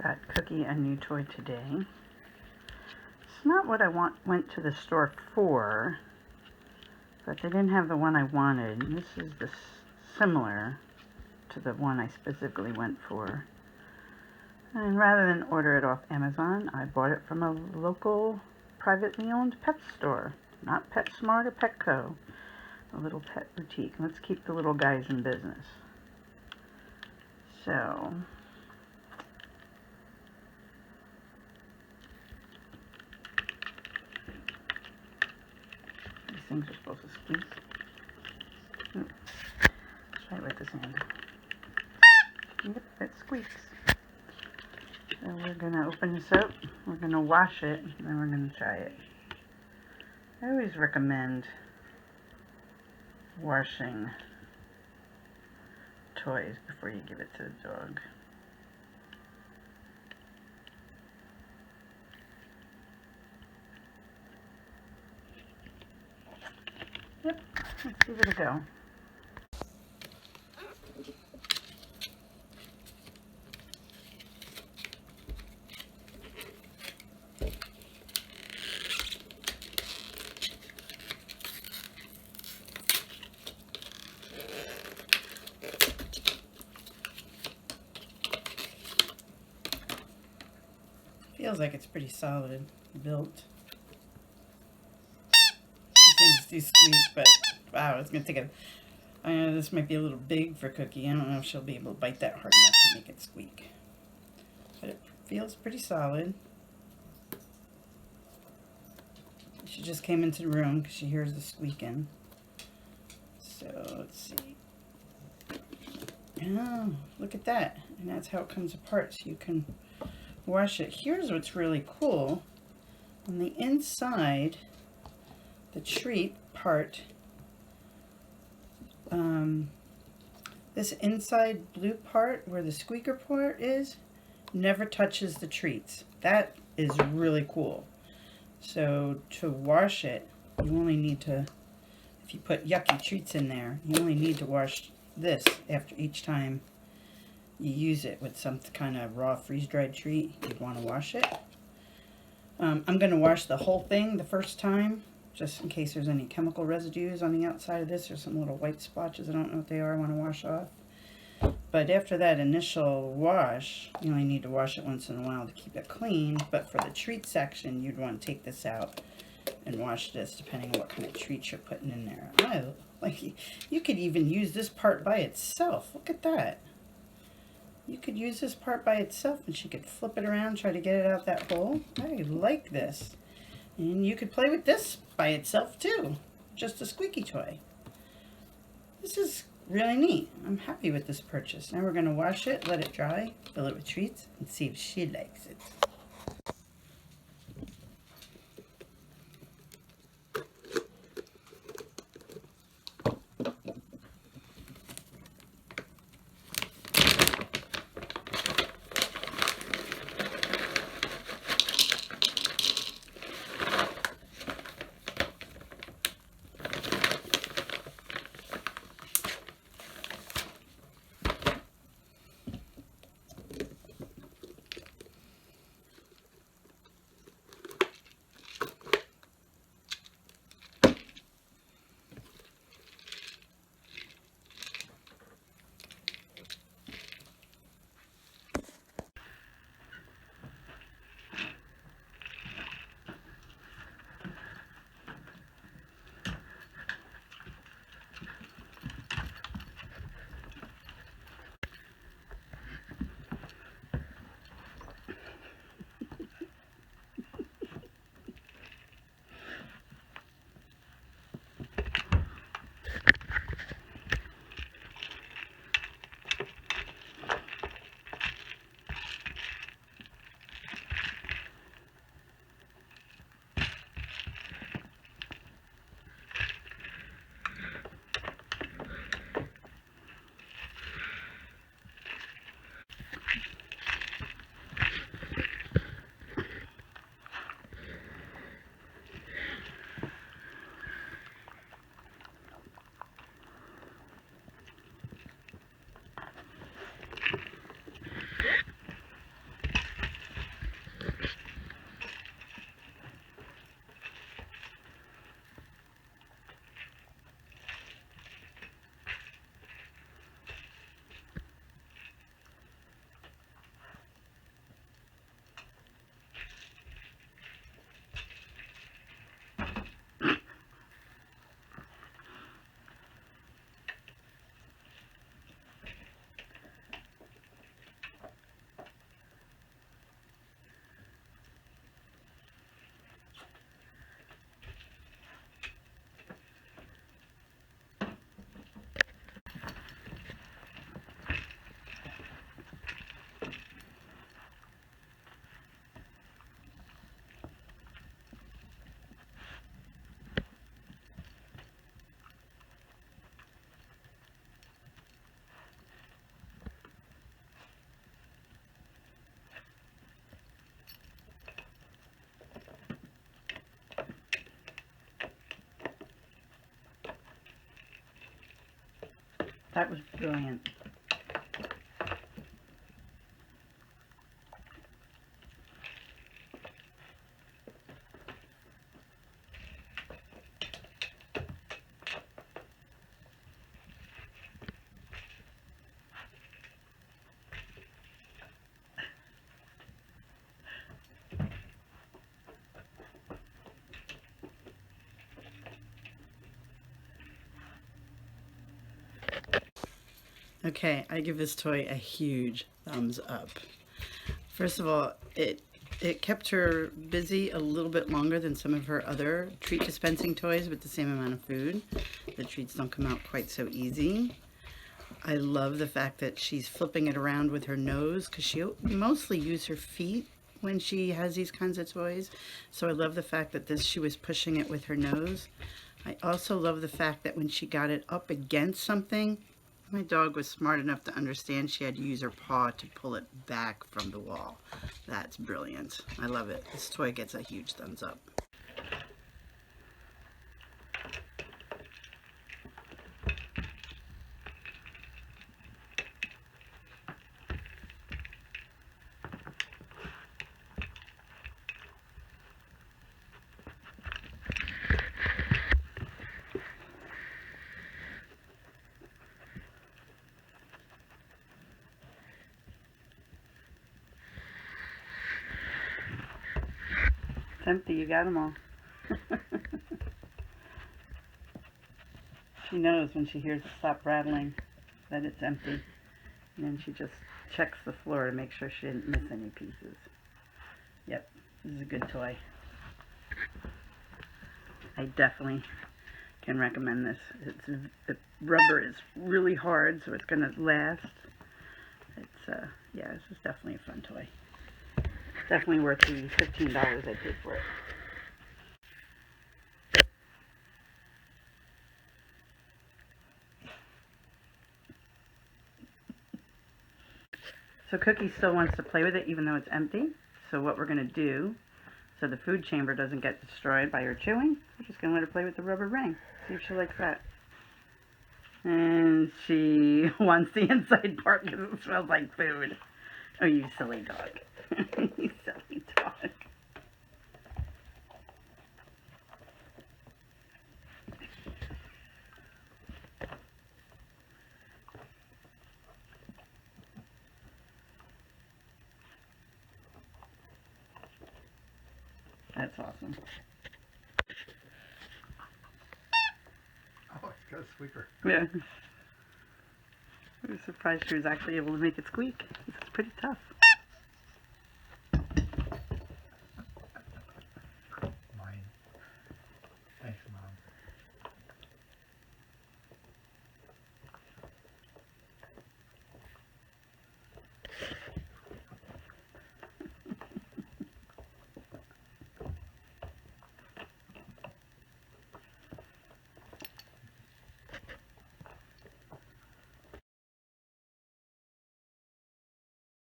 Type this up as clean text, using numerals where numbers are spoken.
Got Cookie a new toy today. It's not what I went to the store for, but they didn't have the one I wanted. This is similar to the one I specifically went for. And rather than order it off Amazon, I bought it from a local privately owned pet store. Not PetSmart or Petco. A little pet boutique. Let's keep the little guys in business. So, these things are supposed to squeak. Let's try it with this hand. Yep, it squeaks. So we're going to open this up. We're going to wash it, and then we're going to try it. I always recommend washing toys before you give it to the dog. Yep, let's give it a go. Feels like it's pretty solid built. These things do squeak, but wow, it's gonna take a. I know this might be a little big for Cookie. I don't know if she'll be able to bite that hard enough to make it squeak. But it feels pretty solid. She just came into the room because she hears the squeaking. So let's see. Oh, look at that. And that's how it comes apart, so you can wash it. Here's what's really cool. On the inside, the treat part, this inside blue part where the squeaker part is, never touches the treats. That is really cool. So to wash it, you only need to, if you put yucky treats in there, you only need to wash this after each time you use it with some kind of raw freeze-dried treat. You'd want to wash it. I'm going to wash the whole thing the first time, just in case there's any chemical residues on the outside of this, or some little white splotches. I don't know what they are. I want to wash off. But after that initial wash, you only need to wash it once in a while to keep it clean. But for the treat section, you'd want to take this out and wash this, depending on what kind of treats you're putting in there. You could even use this part by itself. Look at that. You could use this part by itself, and she could flip it around, try to get it out that hole. I like this. And you could play with this by itself too. Just a squeaky toy. This is really neat. I'm happy with this purchase. Now we're going to wash it, let it dry, fill it with treats, and see if she likes it. That was brilliant. Okay, I give this toy a huge thumbs up. First of all, it kept her busy a little bit longer than some of her other treat dispensing toys with the same amount of food. The treats don't come out quite so easy. I love the fact that she's flipping it around with her nose, because she mostly uses her feet when she has these kinds of toys. So I love the fact that she was pushing it with her nose. I also love the fact that when she got it up against something, my dog was smart enough to understand she had to use her paw to pull it back from the wall. That's brilliant. I love it. This toy gets a huge thumbs up. It's empty. You got them all. She knows when she hears it stop rattling that it's empty. And then she just checks the floor to make sure she didn't miss any pieces. Yep, this is a good toy. I definitely can recommend this. The rubber is really hard, so it's going to last. Yeah, this is definitely a fun toy. Definitely worth the $15 I paid for it. So Cookie still wants to play with it even though it's empty. So what we're going to do, so the food chamber doesn't get destroyed by her chewing, we're just going to let her play with the rubber ring. See if she likes that. And she wants the inside part because it smells like food. Oh, you silly dog. You silly dog. That's awesome. Oh, it's got a squeaker. Yeah. I was surprised she was actually able to make it squeak. It's pretty tough.